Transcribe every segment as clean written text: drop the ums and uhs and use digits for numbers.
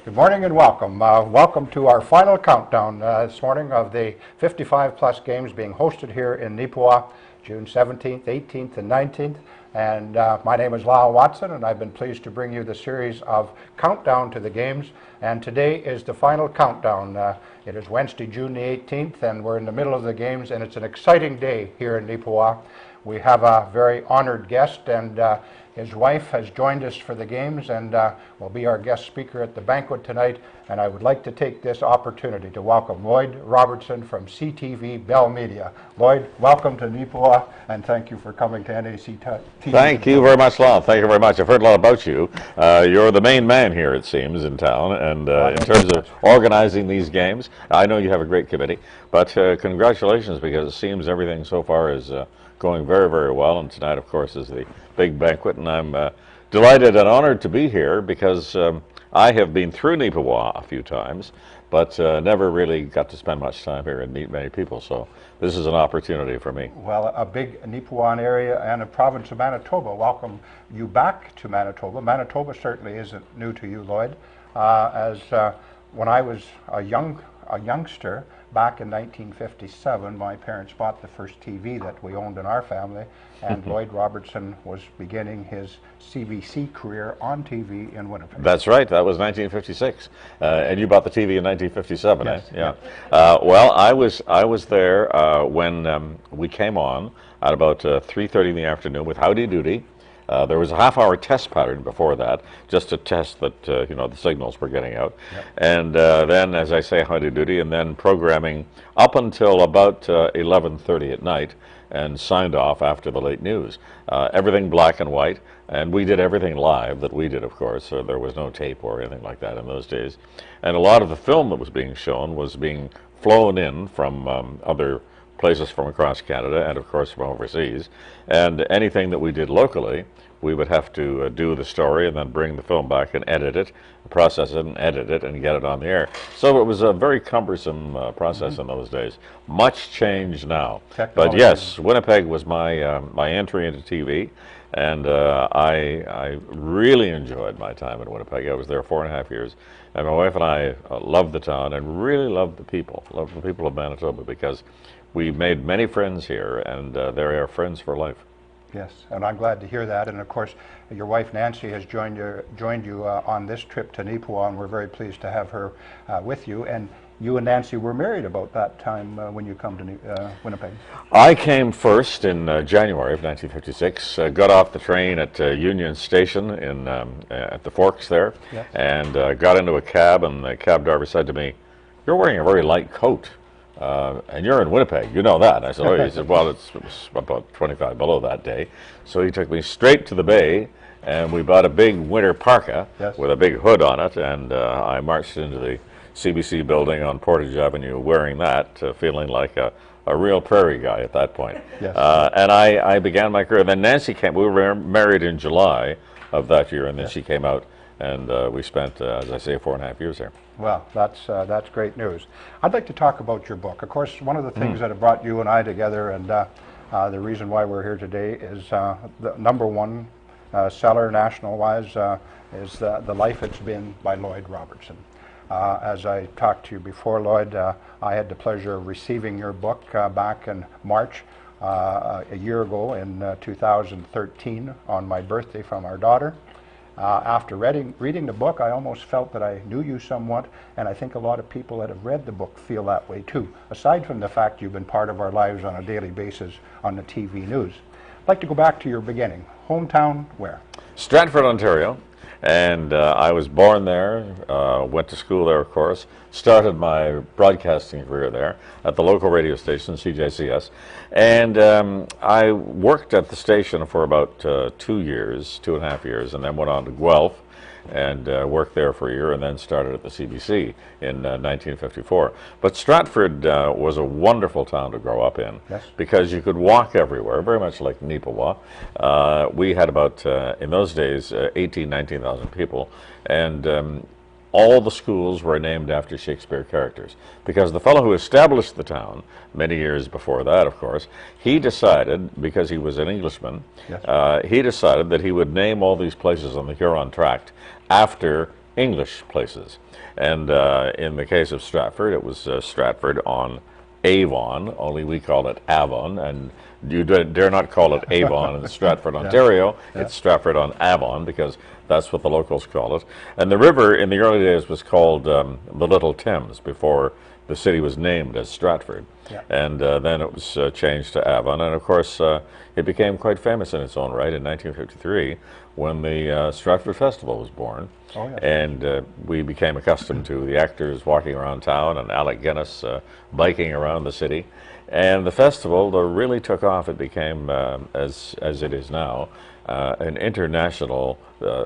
Good morning and welcome. Welcome to our final countdown this morning of the 55-plus games being hosted here in Neepawa, June 17th, 18th, and 19th. And my name is Lyle Watson, and I've been pleased to bring you the series of countdown to the games. And today is the final countdown. It is Wednesday, June the 18th, and we're in the middle of the games, and it's an exciting day here in Neepawa. We have a very honored guest, and his wife has joined us for the games and will be our guest speaker at the banquet tonight. And I would like to take this opportunity to welcome Lloyd Robertson from CTV Bell Media. Lloyd, welcome to Neepawa, and thank you for coming to NACTV. Thank you very much, Lyle. Thank you very much. I've heard a lot about you. You're the main man here, it seems, in town, and in terms of organizing these games. I know you have a great committee, but congratulations, because it seems everything so far is going very, very well, and tonight, of course, is the big banquet, and I'm delighted and honored to be here because I have been through Neepawa a few times, but never really got to spend much time here and meet many people, so this is an opportunity for me. Well, a big Neepawan area and a province of Manitoba. Welcome you back to Manitoba. Manitoba certainly isn't new to you, Lloyd. When I was a youngster, back in 1957, my parents bought the first TV that we owned in our family, and Lloyd Robertson was beginning his CBC career on TV in Winnipeg. That's right, that was 1956, and you bought the TV in 1957, yes, eh? Yeah. Well, I was there when we came on at about 3:30 in the afternoon with Howdy Doody. There was a half-hour test pattern before that, just to test that the signals were getting out, and then, as I say, Howdy Doody, and then programming up until about 11:30 at night, and signed off after the late news. Everything black and white, and we did everything live that we did, of course. So there was no tape or anything like that in those days, and a lot of the film that was being shown was being flown in from other places from across Canada and, of course, from overseas. And anything that we did locally, we would have to do the story and then bring the film back and edit it, process it and edit it and get it on the air. So it was a very cumbersome process in those days. Much changed now. But yes, Winnipeg was my entry into TV, and I really enjoyed my time in Winnipeg. I was there 4.5 years, and my wife and I loved the town and really loved the people of Manitoba, because we made many friends here, and they are friends for life. Yes, and I'm glad to hear that. And of course, your wife Nancy has joined you on this trip to Neepawa, and we're very pleased to have her with you. And you and Nancy were married about that time when you come to Winnipeg. I came first in January of 1956. Got off the train at Union Station at the Forks there, and got into a cab, and the cab driver said to me, "You're wearing a very light coat. And you're in Winnipeg, you know that." I said, "Oh." He said, "Well, it was about 25 below that day." So he took me straight to the bay, and we bought a big winter parka with a big hood on it, and I marched into the CBC building on Portage Avenue wearing that, feeling like a real prairie guy at that point. And I began my career. Then Nancy came. We were married in July of that year, and then she came out, and we spent, as I say, 4.5 years there. Well, that's great news. I'd like to talk about your book. Of course, one of the things that have brought you and I together, and the reason why we're here today, is the #1 seller national-wise is The Life It's Been by Lloyd Robertson. As I talked to you before, Lloyd, I had the pleasure of receiving your book back in March a year ago in 2013 on my birthday from our daughter. After reading the book, I almost felt that I knew you somewhat, and I think a lot of people that have read the book feel that way too, aside from the fact you've been part of our lives on a daily basis on the TV news. I'd like to go back to your beginning. Hometown, where? Stratford, Ontario, and I was born there, went to school there, of course, started my broadcasting career there at the local radio station, CJCS, and I worked at the station for about 2.5 years, and then went on to Guelph and worked there for a year, and then started at the CBC in 1954. But Stratford was a wonderful town to grow up in, because you could walk everywhere, very much like Neepawa. We had about, in those days, 19,000 people, and all the schools were named after Shakespeare characters, because the fellow who established the town, many years before that, of course, he decided, because he was an Englishman, he decided that he would name all these places on the Huron Tract after English places. And in the case of Stratford, it was Stratford on Avon, only we call it Avon, and you dare not call it Avon in Stratford, Ontario. It's Stratford on Avon because that's what the locals call it. And the river in the early days was called the Little Thames before the city was named as Stratford. And then it was changed to Avon, and of course it became quite famous in its own right in 1953 when the Stratford Festival was born. And we became accustomed to the actors walking around town and Alec Guinness biking around the city. And the festival really took off. It became, as it is now, an international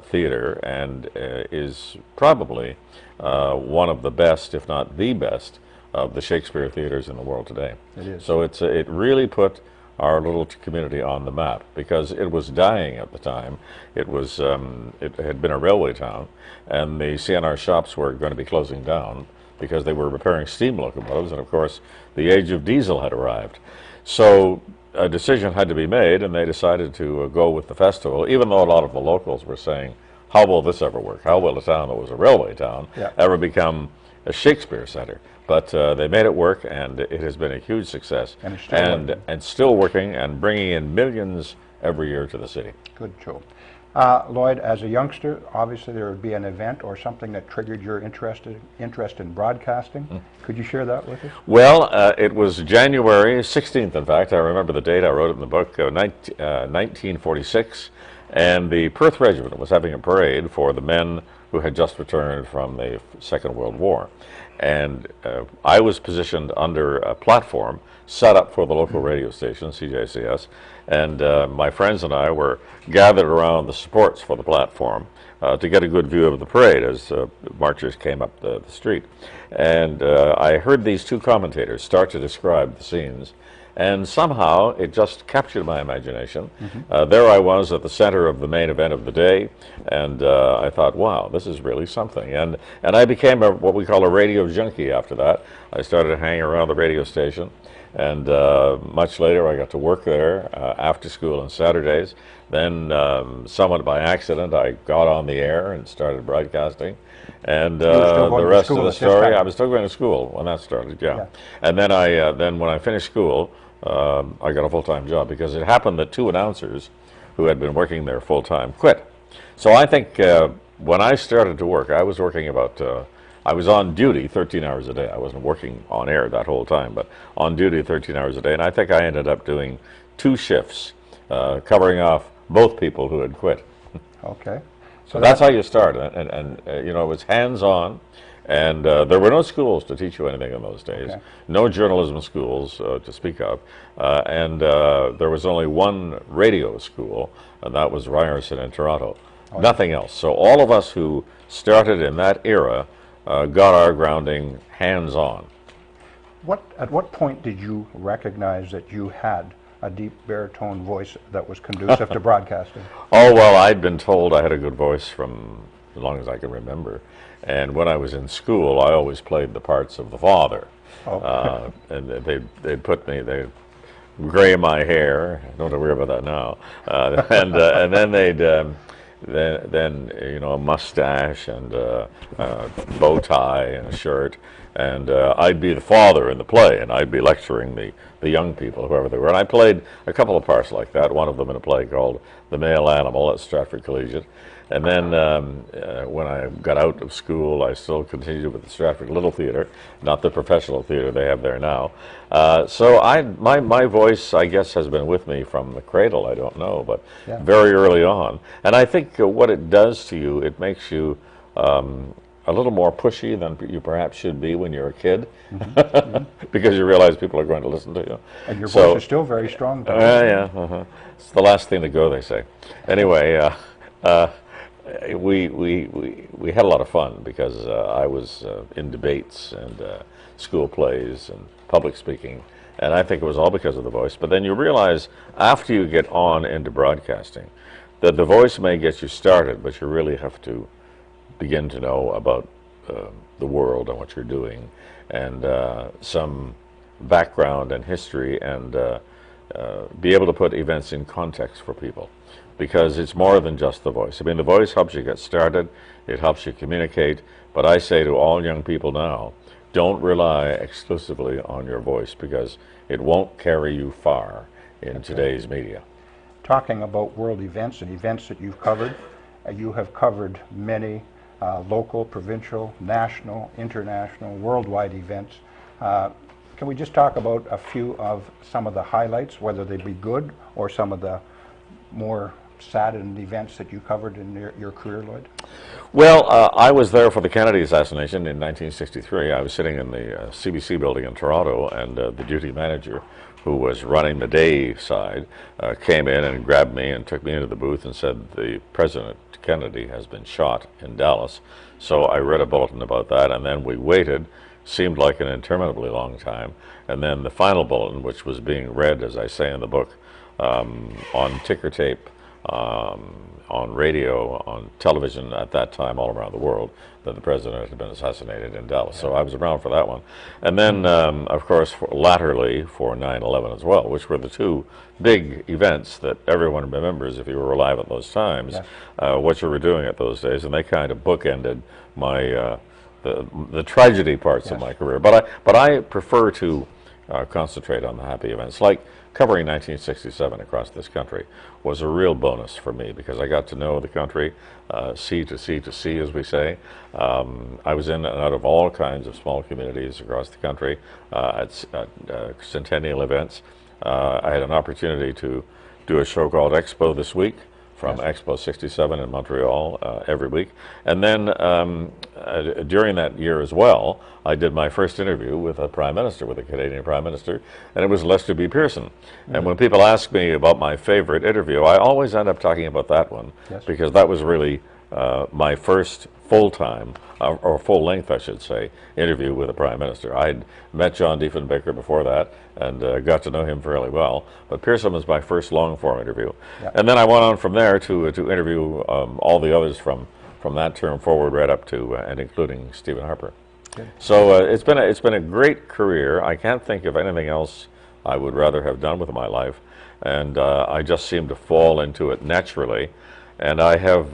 theater, and is probably one of the best, if not the best, of the Shakespeare theaters in the world today. It is. So it really put our little community on the map because it was dying at the time. It was it had been a railway town, and the CNR shops were going to be closing down because they were repairing steam locomotives, and of course the age of diesel had arrived. So a decision had to be made, and they decided to go with the festival, even though a lot of the locals were saying, how will this ever work? How will a town that was a railway town ever become a Shakespeare center? But they made it work, and it has been a huge success, and still working and bringing in millions every year to the city. Good, Joe. Lloyd, as a youngster, obviously there would be an event or something that triggered your interest in broadcasting. Could you share that with us? Well, it was January 16th, in fact. I remember the date. I wrote it in the book, 1946, and the Perth Regiment was having a parade for the men who had just returned from the Second World War. And I was positioned under a platform set up for the local radio station, CJCS, and my friends and I were gathered around the supports for the platform to get a good view of the parade as marchers came up the street. And I heard these two commentators start to describe the scenes, and somehow it just captured my imagination. There I was at the center of the main event of the day, and I thought, wow, this is really something. And I became what we call a radio junkie after that. I started hanging around the radio station, and much later I got to work there after school on Saturdays. Then, somewhat by accident, I got on the air and started broadcasting. And the rest of the story, I was still going to school when that started, And then then when I finished school, I got a full-time job because it happened that two announcers who had been working there full-time quit. So I think when I started to work, I was working about, I was on duty 13 hours a day. I wasn't working on air that whole time, but on duty 13 hours a day. And I think I ended up doing 2 shifts, covering off both people who had quit. Okay. So that's how you start. And you know, it was hands-on. And there were no schools to teach you anything in those days, no journalism schools to speak of, and there was only one radio school, and that was Ryerson in Toronto. Nothing else. So all of us who started in that era got our grounding hands-on. At what point did you recognize that you had a deep baritone voice that was conducive to broadcasting? Oh, well, I'd been told I had a good voice from as long as I can remember. And when I was in school, I always played the parts of the father. And they'd put me, they'd gray my hair. I don't have to worry about that now. And then they'd, then you know, a mustache and a bow tie and a shirt. And I'd be the father in the play, and I'd be lecturing the young people, whoever they were. And I played a couple of parts like that, one of them in a play called The Male Animal at Stratford Collegiate. And then when I got out of school, I still continued with the Stratford Little Theatre, not the professional theatre they have there now. So my voice, I guess, has been with me from the cradle, I don't know, but very early on. And I think what it does to you, it makes you a little more pushy than you perhaps should be when you're a kid, because you realize people are going to listen to you. And your voice is still very strong. It's the last thing to go, they say. Anyway, we had a lot of fun because I was in debates and school plays and public speaking, and I think it was all because of the voice. But then you realize after you get on into broadcasting that the voice may get you started, but you really have to begin to know about the world and what you're doing, and some background and history, and be able to put events in context for people. because it's more than just the voice. I mean, the voice helps you get started, it helps you communicate, but I say to all young people now, don't rely exclusively on your voice because it won't carry you far in today's media. Talking about world events and events that you've covered, you have covered many local, provincial, national, international, worldwide events. Can we just talk about a few of some of the highlights, whether they be good or some of the more saddened events that you covered in your career, Lloyd? Well, I was there for the Kennedy assassination in 1963. I was sitting in the CBC building in Toronto, and the duty manager, who was running the day side, came in and grabbed me and took me into the booth and said, the President Kennedy has been shot in Dallas. So I read a bulletin about that, and then we waited. Seemed like an interminably long time. And then the final bulletin, which was being read, as I say in the book, on ticker tape, on radio, on television at that time all around the world, that the president had been assassinated in Dallas. So I was around for that one. And then, of course, latterly for 9/11 as well, which were the two big events that everyone remembers if you were alive at those times, Yes. What you were doing at those days. And they kind of bookended my the tragedy parts of my career. But I prefer to concentrate on the happy events. Like covering 1967 across this country was a real bonus for me because I got to know the country, sea to sea, as we say. I was in and out of all kinds of small communities across the country at centennial events. I had an opportunity to do a show called Expo This Week, from Expo 67 in Montreal every week. And then during that year as well, I did my first interview with a Prime Minister, with a Canadian Prime Minister, and it was Lester B. Pearson. And when people ask me about my favorite interview, I always end up talking about that one, because that was really my first full-time, or full-length, I should say, interview with a Prime Minister. I'd met John Diefenbaker before that and got to know him fairly well, but Pearson was my first long-form interview. And then I went on from there to interview all the others from that term forward right up to and including Stephen Harper. So it's been a great career. I can't think of anything else I would rather have done with my life, and I just seem to fall into it naturally. And I have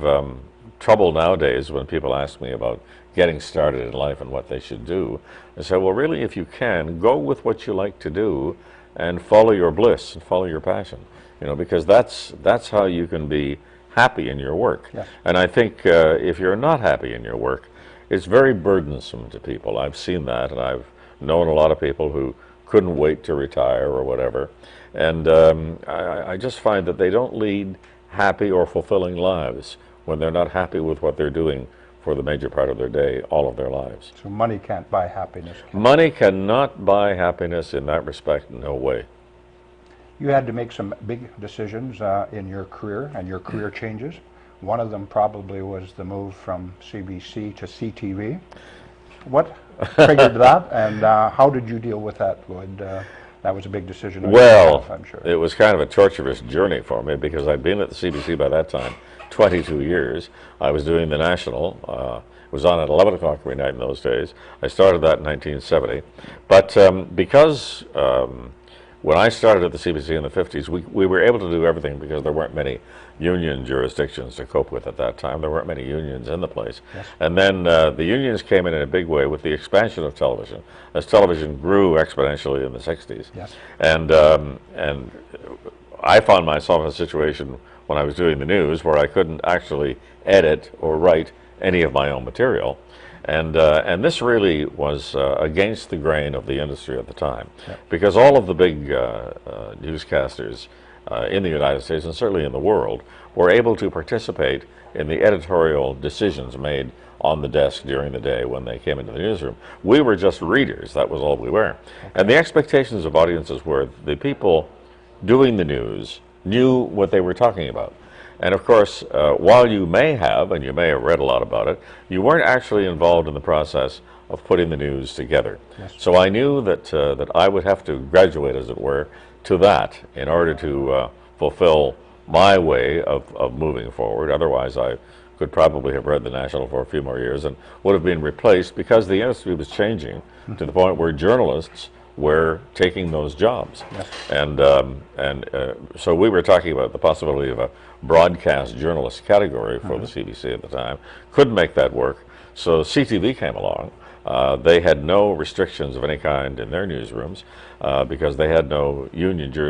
trouble nowadays when people ask me about getting started in life and what they should do. I say, well, really, if you can, go with what you like to do and follow your bliss and follow your passion, you know, because that's how you can be happy in your work. And I think if you're not happy in your work, it's very burdensome to people. I've seen that, and I've known a lot of people who couldn't wait to retire or whatever. And I just find that they don't lead happy or fulfilling lives when they're not happy with what they're doing for the major part of their day, all of their lives. So money can't buy happiness. Money cannot buy happiness in that respect, no way. You had to make some big decisions in your career and your career changes. One of them probably was the move from CBC to CTV. What triggered that, and how did you deal with that, Lloyd? That was a big decision. Well, I'm sure. It was kind of a torturous journey for me because I'd been at the CBC by that time 22 years. I was doing the National. It was on at 11 o'clock every night in those days. I started that in 1970. But because when I started at the CBC in the 50s, we were able to do everything because there weren't many union jurisdictions to cope with at that time. There weren't many unions in the place. And then the unions came in a big way with the expansion of television, as television grew exponentially in the 60s. And I found myself in a situation when I was doing the news where I couldn't actually edit or write any of my own material. And this really was against the grain of the industry at the time, because all of the big newscasters in the United States and certainly in the world were able to participate in the editorial decisions made on the desk during the day when they came into the newsroom. We were just readers, that was all we were. And the expectations of audiences were the people doing the news knew what they were talking about. And of course, while you may have, and you may have read a lot about it, you weren't actually involved in the process of putting the news together. So I knew that that I would have to graduate, as it were, to that in order to fulfill my way of moving forward. Otherwise, I could probably have read the National for a few more years and would have been replaced because the industry was changing to the point where journalists were taking those jobs. Yes. So we were talking about the possibility of a broadcast journalist category for the CBC at the time. Couldn't make that work, so CTV came along. They had no restrictions of any kind in their newsrooms because they had no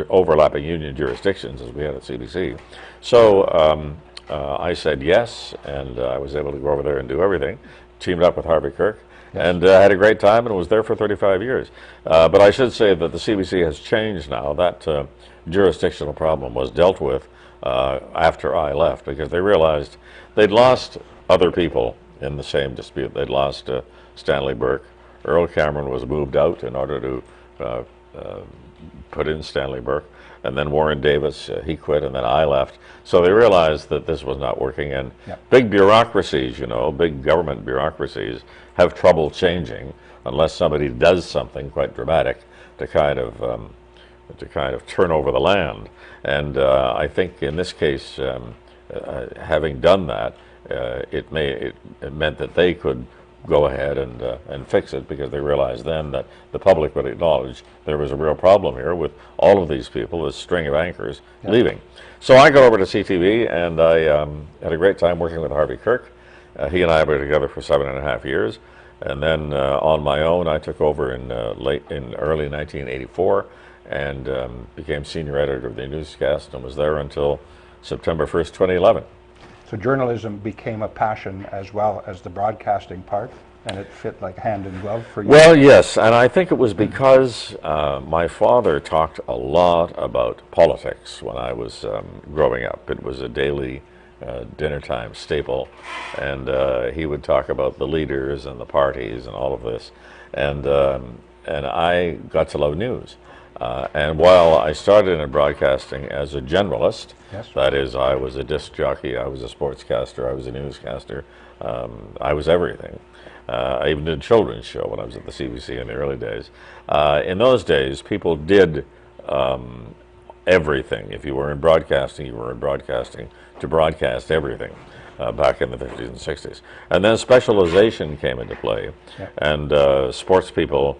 overlapping union jurisdictions as we had at CBC. So I said yes, and I was able to go over there and do everything. Teamed up with Harvey Kirk, and had a great time, and was there for 35 years. But I should say that the CBC has changed now. That jurisdictional problem was dealt with after I left because they realized they'd lost other people in the same dispute. They'd lost Stanley Burke. Earl Cameron was moved out in order to put in Stanley Burke. And then Warren Davis, he quit, and then I left. So they realized that this was not working. And big bureaucracies, big government bureaucracies have trouble changing unless somebody does something quite dramatic to kind of turn over the land. And I think in this case, having done that, it meant that they could go ahead and fix it because they realized then that the public would acknowledge there was a real problem here with all of these people, this string of anchors leaving. So I got over to CTV, and I had a great time working with Harvey Kirk. He and I were together for 7.5 years, and then on my own I took over in early 1984 and became senior editor of the newscast and was there until September 1st, 2011. So journalism became a passion as well as the broadcasting part, and it fit like hand in glove for you? Well, yes, and I think it was because my father talked a lot about politics when I was growing up. It was a daily dinner time staple, and he would talk about the leaders and the parties and all of this, and I got to love news. And while I started in broadcasting as a generalist, that is, I was a disc jockey, I was a sportscaster, I was a newscaster, I was everything. I even did a children's show when I was at the CBC in the early days. In those days, people did everything. If you were in broadcasting, you were in broadcasting to broadcast everything back in the 50s and 60s. And then specialization came into play, and sports people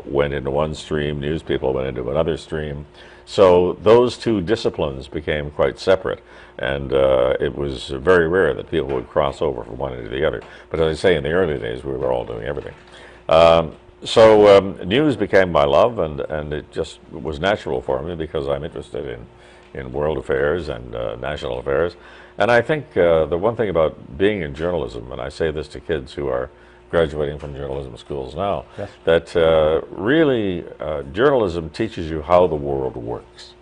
went into one stream, news people went into another stream. So those two disciplines became quite separate, and it was very rare that people would cross over from one into the other. But as I say, in the early days, we were all doing everything. So news became my love, and it just was natural for me because I'm interested in world affairs and national affairs. And I think the one thing about being in journalism, and I say this to kids who are graduating from journalism schools now, that really journalism teaches you how the world works.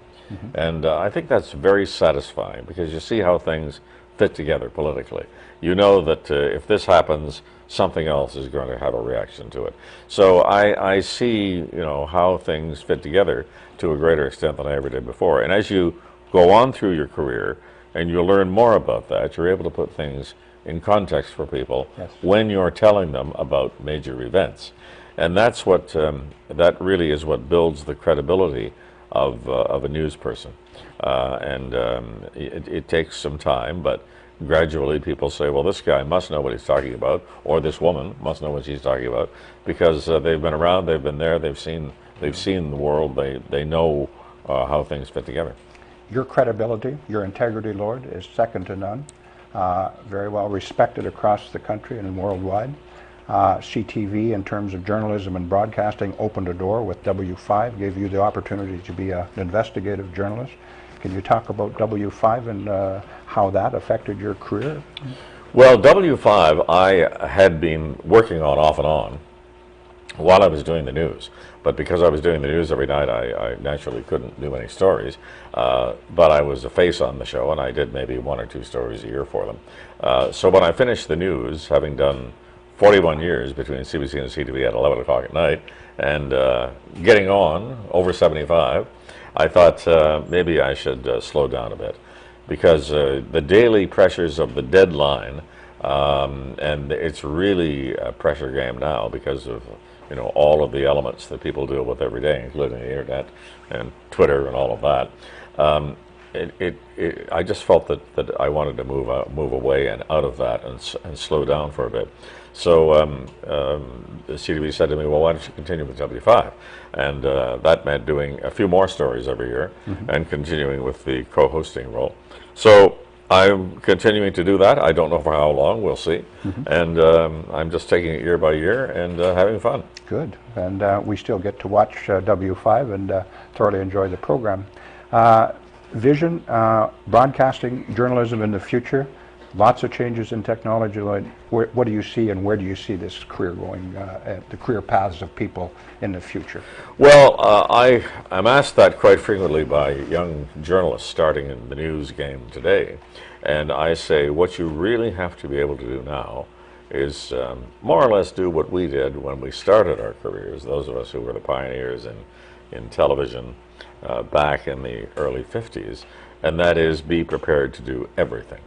And I think that's very satisfying because you see how things fit together politically. You know that if this happens, something else is going to have a reaction to it. So I see how things fit together to a greater extent than I ever did before. And as you go on through your career and you learn more about that, you're able to put things in context for people when you're telling them about major events. And that's what, that really is what builds the credibility of a news person. It takes some time, but gradually people say, well, this guy must know what he's talking about, or this woman must know what she's talking about, because they've been around, they've been there, they've seen the world, they know how things fit together. Your credibility, your integrity, Lord, is second to none. Very well respected across the country and worldwide. CTV, in terms of journalism and broadcasting, opened a door with W5, gave you the opportunity to be an investigative journalist. Can you talk about W5 and how that affected your career? Well, W5 I had been working on off and on while I was doing the news. But because I was doing the news every night, I naturally couldn't do any stories. But I was a face on the show, and I did maybe 1 or 2 stories a year for them. So when I finished the news, having done 41 years between CBC and CTV at 11 o'clock at night, and getting on, over 75, I thought maybe I should slow down a bit. Because the daily pressures of the deadline, and it's really a pressure game now because of all of the elements that people deal with every day, including the internet and Twitter and all of that. I just felt that I wanted to move away and out of that and slow down for a bit. So the CTV said to me, well, why don't you continue with W5? And that meant doing a few more stories every year and continuing with the co-hosting role. So I'm continuing to do that. I don't know for how long, we'll see. And I'm just taking it year by year and having fun. Good. And we still get to watch W5 and thoroughly enjoy the program. Vision, broadcasting, journalism in the future, lots of changes in technology. What do you see and where do you see this career going, the career paths of people in the future? Well, I'm asked that quite frequently by young journalists starting in the news game today. And I say what you really have to be able to do now is more or less do what we did when we started our careers, those of us who were the pioneers in television back in the early 50s, and that is be prepared to do everything.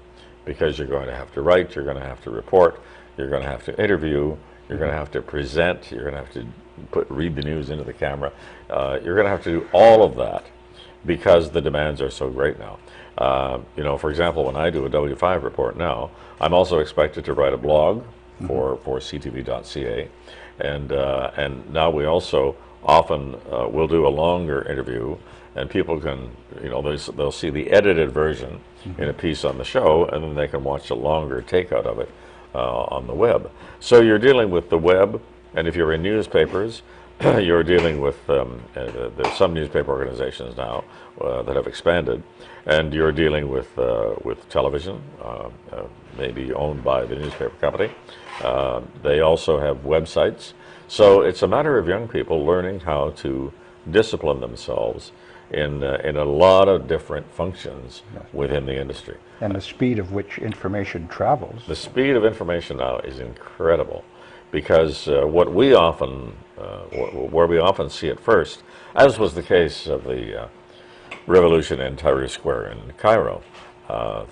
Because you're going to have to write, you're going to have to report, you're going to have to interview, you're going to have to present, you're going to have to read the news into the camera. You're going to have to do all of that because the demands are so great now. You know, for example, when I do a W5 report now, I'm also expected to write a blog for ctv.ca, and now we also often will do a longer interview, and people can, you know, they'll see the edited version in a piece on the show, and then they can watch a longer takeout of it on the web. So you're dealing with the web, and if you're in newspapers, you're dealing with, there's some newspaper organizations now that have expanded, and you're dealing with television, maybe owned by the newspaper company. They also have websites. So it's a matter of young people learning how to discipline themselves in a lot of different functions within the industry. And the speed of which information travels. The speed of information now is incredible, because what we often, where we often see it first, as was the case of the revolution in Tahrir Square in Cairo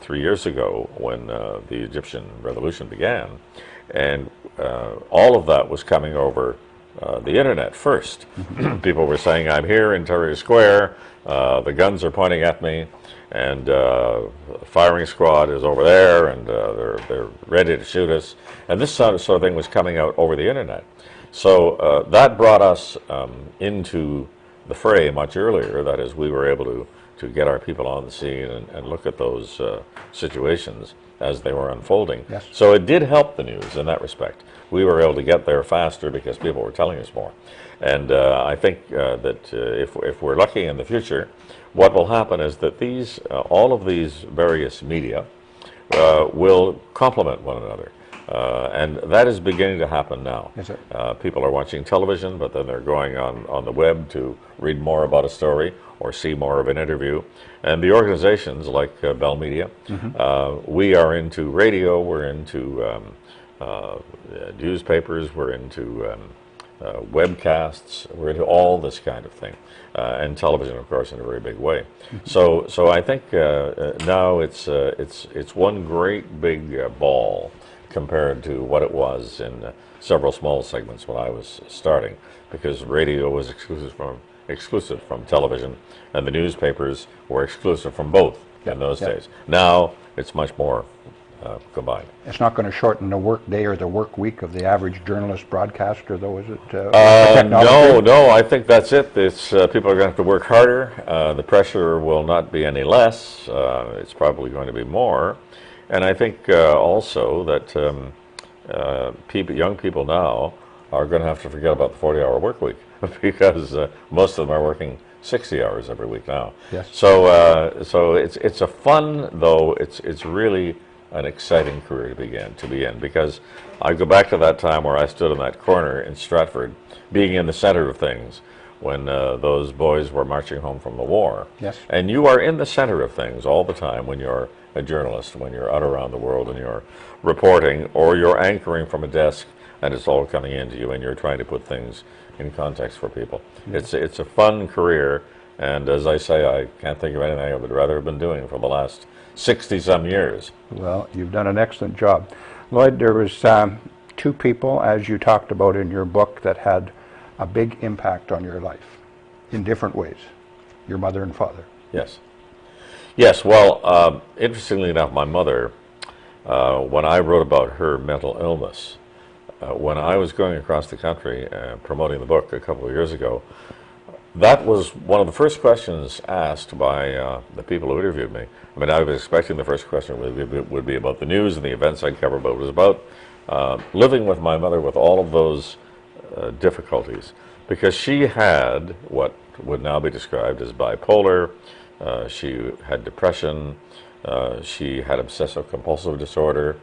3 years ago when the Egyptian revolution began, and all of that was coming over the internet first. People were saying, I'm here in Tahrir Square, the guns are pointing at me, and firing squad is over there, and they're ready to shoot us. And this sort of thing was coming out over the internet. So that brought us into the fray much earlier. That is, we were able to get our people on the scene and look at those situations as they were unfolding. Yes. So it did help the news in that respect. We were able to get there faster because people were telling us more. And I think that if we're lucky in the future, what will happen is that these, all of these various media will complement one another. And that is beginning to happen now. Is it? People are watching television, but then they're going on the web to read more about a story or see more of an interview. And the organizations like Bell Media, we are into radio, we're into newspapers, we're into webcasts, we're into all this kind of thing. And television, of course, in a very big way. So I think now it's one great big ball compared to what it was in several small segments when I was starting, because radio was exclusive from television, and the newspapers were exclusive from both in those days. Now it's much more combined. It's not going to shorten the work day or the work week of the average journalist broadcaster, though, is it? No, I think that's it. It's, people are going to have to work harder. The pressure will not be any less. It's probably going to be more. And I think also that young people now are going to have to forget about the 40-hour work week because most of them are working 60 hours every week now. Yes. So it's a fun, though it's really an exciting career to be in, because I go back to that time where I stood in that corner in Stratford, being in the center of things when those boys were marching home from the war. Yes. And you are in the center of things all the time when you're a journalist, when you're out around the world and you're reporting, or you're anchoring from a desk and it's all coming into you and you're trying to put things in context for people. It's a fun career, and as I say, I can't think of anything I would rather have been doing for the last 60-some years. Well, you've done an excellent job. Lloyd, there was two people, as you talked about in your book, that had a big impact on your life in different ways, your mother and father. Yes. Yes, well, interestingly enough, my mother, when I wrote about her mental illness, when I was going across the country promoting the book a couple of years ago, that was one of the first questions asked by the people who interviewed me. I mean, I was expecting the first question would be about the news and the events I'd cover, but it was about living with my mother with all of those difficulties, because she had what would now be described as bipolar, she had depression, she had obsessive-compulsive disorder,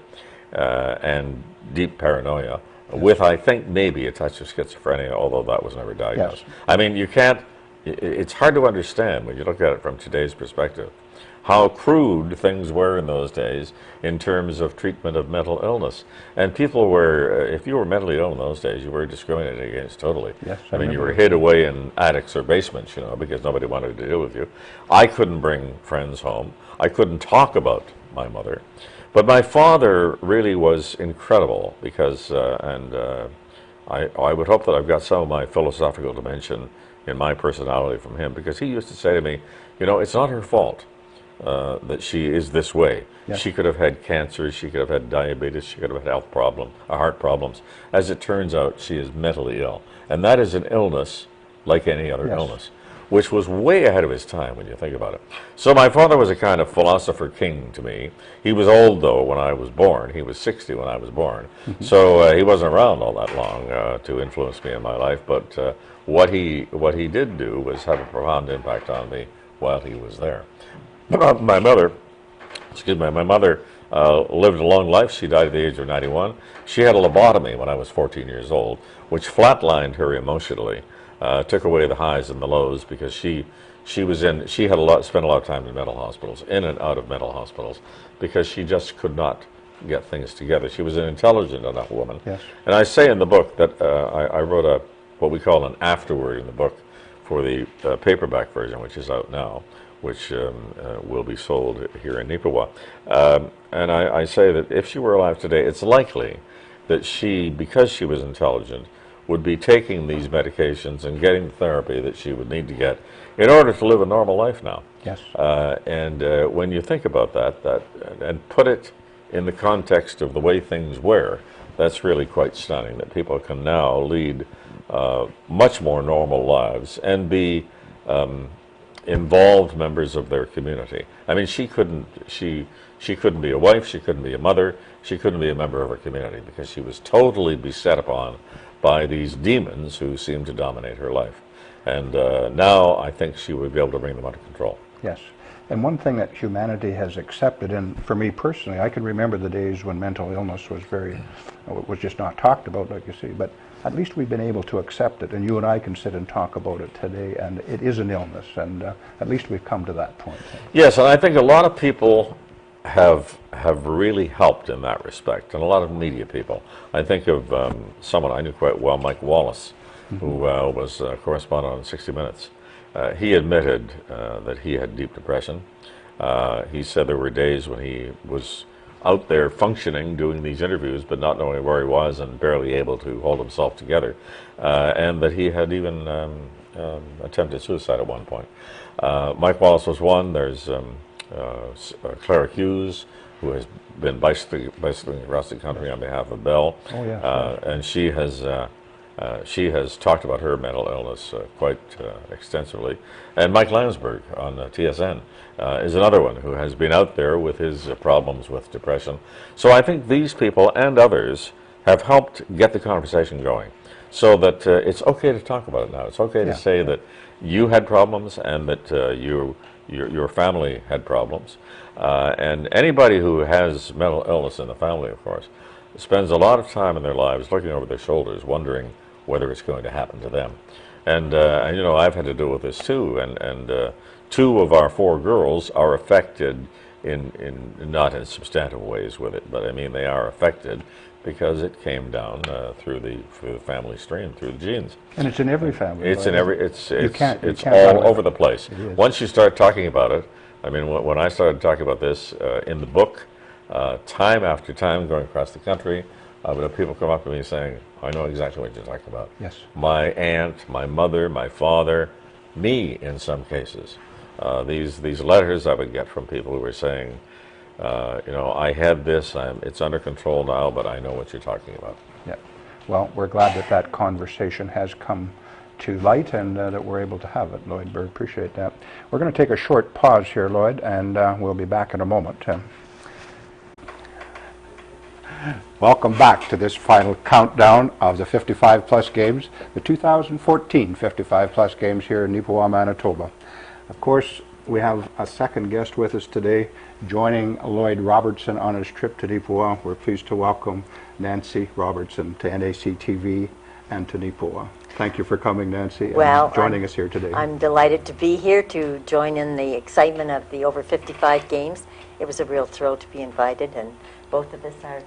and deep paranoia, with, I think, maybe a touch of schizophrenia, although that was never diagnosed. Yes. I mean, you can't, it's hard to understand when you look at it from today's perspective, how crude things were in those days in terms of treatment of mental illness. And people were, if you were mentally ill in those days, you were discriminated against totally. Yes, I mean, you were remember. hid away in attics or basements, because nobody wanted to deal with you. I couldn't bring friends home. I couldn't talk about my mother. But my father really was incredible because, I would hope that I've got some of my philosophical dimension in my personality from him, because he used to say to me, it's not her fault that she is this way. Yes. She could have had cancer, she could have had diabetes, she could have had heart problems. As it turns out, she is mentally ill. And that is an illness like any other Yes. illness, which was way ahead of his time when you think about it. So my father was a kind of philosopher king to me. He was old, though, when I was born. He was 60 when I was born. So he wasn't around all that long to influence me in my life. But what he did do was have a profound impact on me while he was there. My mother lived a long life. She died at the age of 91. She had a lobotomy when I was 14 years old, which flatlined her emotionally. Took away the highs and the lows, because she spent a lot of time in mental hospitals, in and out of mental hospitals, because she just could not get things together. She was an intelligent enough woman. Yes. And I say in the book that I wrote what we call an afterword in the book for the paperback version, which is out now, which will be sold here in Neepawa. And I say that if she were alive today, it's likely that she, because she was intelligent, would be taking these medications and getting the therapy that she would need to get in order to live a normal life now. Yes. And when you think about that and put it in the context of the way things were, that's really quite stunning, that people can now lead much more normal lives and be involved members of their community. I mean, she couldn't be a wife, she couldn't be a mother, she couldn't be a member of her community, because she was totally beset upon by these demons who seemed to dominate her life. And now I think she would be able to bring them under control. Yes. And one thing that humanity has accepted, and for me personally, I can remember the days when mental illness was just not talked about, like you see, but at least we've been able to accept it, and you and I can sit and talk about it today, and it is an illness, and at least we've come to that point. Yes, and I think a lot of people have really helped in that respect, and a lot of media people. I think of someone I knew quite well, Mike Wallace, who was a correspondent on 60 Minutes. He admitted that he had deep depression. He said there were days when he was out there functioning, doing these interviews, but not knowing where he was and barely able to hold himself together, and that he had even attempted suicide at one point. Mike Wallace was one. There's Clara Hughes, who has been bicycling across the country on behalf of Bell. Oh, yeah. And she has talked about her mental illness quite extensively. And Mike Landsberg on TSN is another one who has been out there with his problems with depression. So I think these people and others have helped get the conversation going, so that it's okay to talk about it now. It's okay to say that you had problems and that your family had problems. And anybody who has mental illness in the family, of course, spends a lot of time in their lives looking over their shoulders, wondering whether it's going to happen to them. And I've had to deal with this too. And 2 of our 4 girls are affected in not in substantive ways with it, but I mean they are affected because it came down through the family stream, through the genes. And it's in every family. It's right? in every. It's can't all over the place. It is. Once you start talking about it, I mean, when I started talking about this in the book, time after time, going across the country, I would have people come up to me saying, "I know exactly what you're talking about." Yes. My aunt, my mother, my father, me, in some cases. These letters I would get from people who were saying, I had this, it's under control now, but I know what you're talking about. Yeah. well, we're glad that that conversation has come to light and that we're able to have it, Lloyd. We appreciate that. We're going to take a short pause here, Lloyd, and we'll be back in a moment. Welcome back to this final countdown of the 55-plus games, the 2014 55-plus games here in Neepawa, Manitoba. Of course, we have a second guest with us today, joining Lloyd Robertson on his trip to Neepawa. We're pleased to welcome Nancy Robertson to NACTV and to Neepawa. Thank you for coming, Nancy, and joining us here today. I'm delighted to be here to join in the excitement of the over 55 games. It was a real thrill to be invited, and both of us are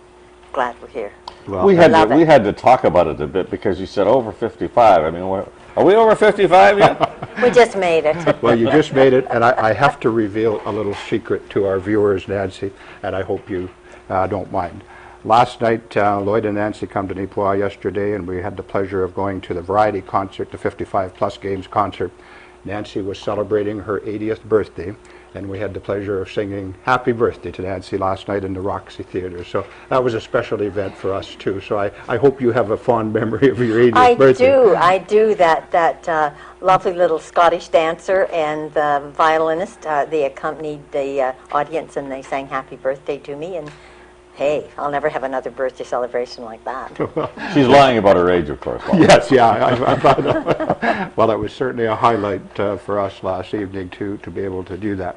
glad we're here. Well, we had to talk about it a bit because you said over 55. I mean, are we over 55 yet? We just made it. Well, you just made it, and I have to reveal a little secret to our viewers, Nancy, and I hope you don't mind. Last night, Lloyd and Nancy come to Neepawa yesterday, and we had the pleasure of going to the variety concert, the 55-plus games concert. Nancy was celebrating her 80th birthday, and we had the pleasure of singing Happy Birthday to Nancy last night in the Roxy Theatre. So that was a special event for us, too. So I hope you have a fond memory of your 80th birthday. I do. That lovely little Scottish dancer and the violinist, they accompanied the audience, and they sang Happy Birthday to me. And hey, I'll never have another birthday celebration like that. She's lying about her age, of course. Yes, yeah. I found out. Well, it was certainly a highlight for us last evening to be able to do that.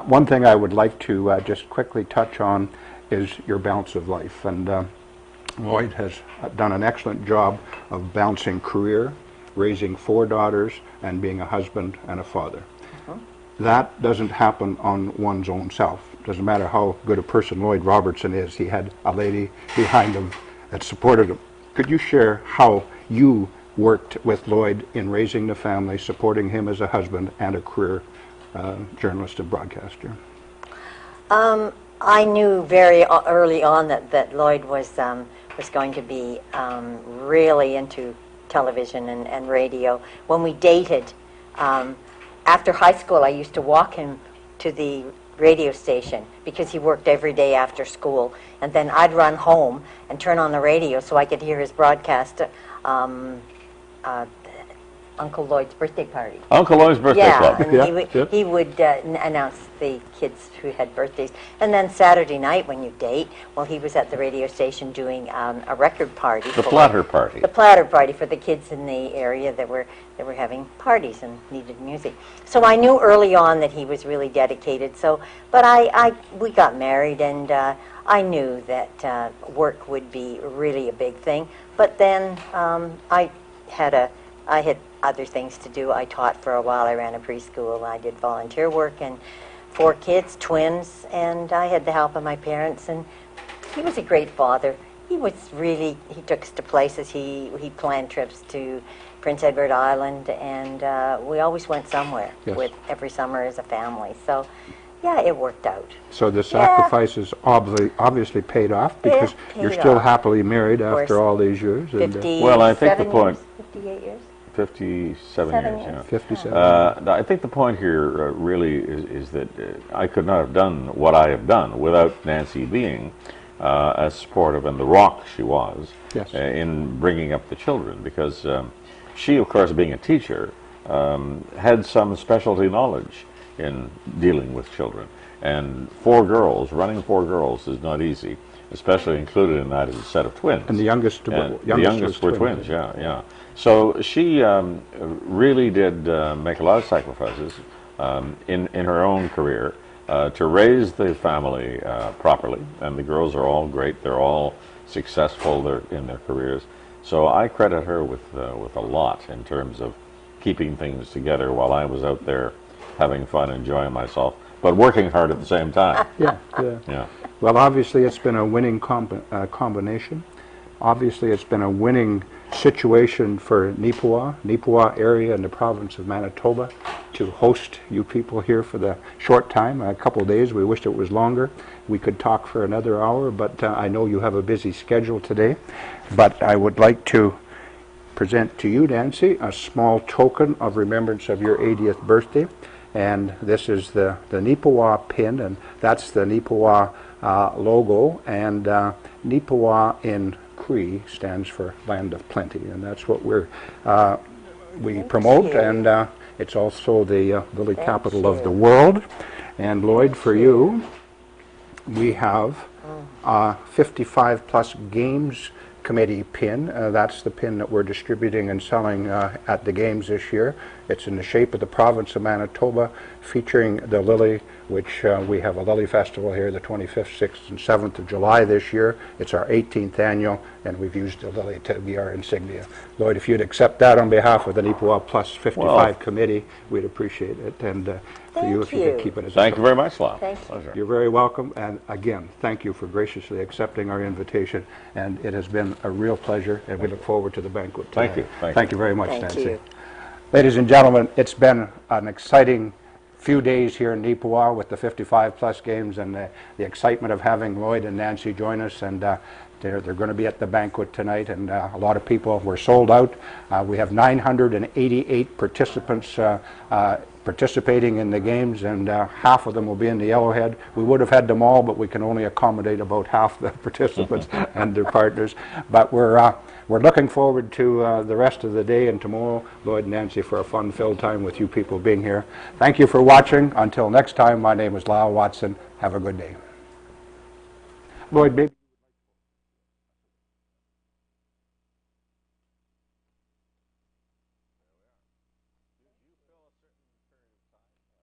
One thing I would like to just quickly touch on is your balance of life. And Lloyd has done an excellent job of balancing career, raising 4 daughters, and being a husband and a father. That doesn't happen on one's own self. Doesn't matter how good a person Lloyd Robertson is, he had a lady behind him that supported him. Could you share how you worked with Lloyd in raising the family, supporting him as a husband and a career journalist and broadcaster? I knew very early on that Lloyd was going to be really into television and radio. When we dated, after high school, I used to walk him to the radio station because he worked every day after school, and then I'd run home and turn on the radio so I could hear his broadcast, Uncle Lloyd's birthday party. Uncle Lloyd's birthday club. And he would announce the kids who had birthdays. And then Saturday night when you date, well, he was at the radio station doing a record party. The platter party. The platter party for the kids in the area that were having parties and needed music. So I knew early on that he was really dedicated. So, but we got married, and I knew that work would be really a big thing. But then I had other things to do. I taught for a while. I ran a preschool. I did volunteer work, and 4 kids, twins, and I had the help of my parents. And he was a great father. He took us to places. He planned trips to Prince Edward Island, and we always went somewhere with every summer as a family. So yeah, it worked out. So the sacrifices obviously paid off because you're still happily married after all these years. Well, I think the point. 58 years. 57 years, yeah. 57. I think the point here really is that I could not have done what I have done without Nancy being as supportive and the rock she was in bringing up the children, because she, of course, being a teacher, had some specialty knowledge in dealing with children. And running 4 girls is not easy, especially included in that is a set of twins. And the youngest were twins, yeah. So she really did make a lot of sacrifices in her own career to raise the family properly. And the girls are all great. They're all successful in their careers. So I credit her with a lot in terms of keeping things together while I was out there having fun, enjoying myself, but working hard at the same time. Yeah. Well, obviously it's been a winning combination. Obviously it's been a winning situation for Neepawa area in the province of Manitoba to host you people here for the short time, a couple of days. We wished it was longer. We could talk for another hour, but I know you have a busy schedule today. But I would like to present to you, Nancy, a small token of remembrance of your 80th birthday. And this is the Neepawa pin, and that's the Neepawa logo. And Neepawa in Cree stands for Land of Plenty, and that's what we promote, you. and it's also the lily Thank capital of the you. world. And Lloyd, for you. we have 55 plus games committee pin. That's the pin that we're distributing and selling at the games this year. It's in the shape of the province of Manitoba, featuring the lily, which we have a lily festival here the 25th, 6th, and 7th of July this year. It's our 18th annual, and we've used the lily to be our insignia. Lloyd, if you'd accept that on behalf of the Neepawa Plus 55 committee, we'd appreciate it. And for you, if you could keep it as a Thank you very much, Lyle. Thank you. Pleasure. You're very welcome, and again, thank you for graciously accepting our invitation, and it has been a real pleasure, and we look forward to the banquet today. Thank you. Thank you very much, Thank Nancy. you. Ladies and gentlemen, it's been an exciting few days here in Neepawa with the 55 plus games and the excitement of having Lloyd and Nancy join us, and they're going to be at the banquet tonight, and a lot of people were sold out. We have 988 participants participating in the games, and half of them will be in the Yellowhead. We would have had them all, but we can only accommodate about half the participants and their partners. But we're looking forward to the rest of the day and tomorrow, Lloyd and Nancy, for a fun-filled time with you people being here. Thank you for watching. Until next time, my name is Lyle Watson. Have a good day. Lloyd, maybe